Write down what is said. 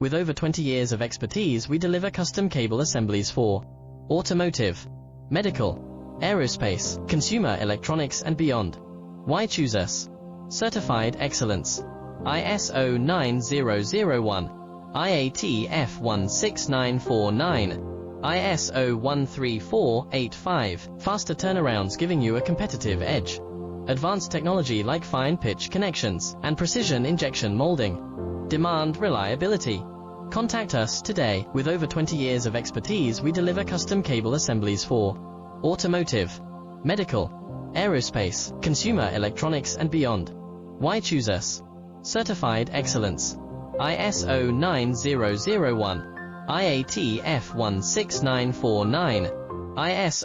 With over 20 years of expertise, we deliver custom cable assemblies for automotive, medical, aerospace, consumer electronics and beyond. Why choose us? Certified excellence. ISO 9001, IATF 16949, ISO 13485. Faster turnarounds giving you a competitive edge. Advanced technology like fine pitch connections and precision injection molding. Demand reliability. Contact us today. With over 20 years of expertise, we deliver custom cable assemblies for automotive, medical, aerospace, consumer electronics and beyond. Why choose us? Certified excellence. ISO 9001, IATF 16949, ISO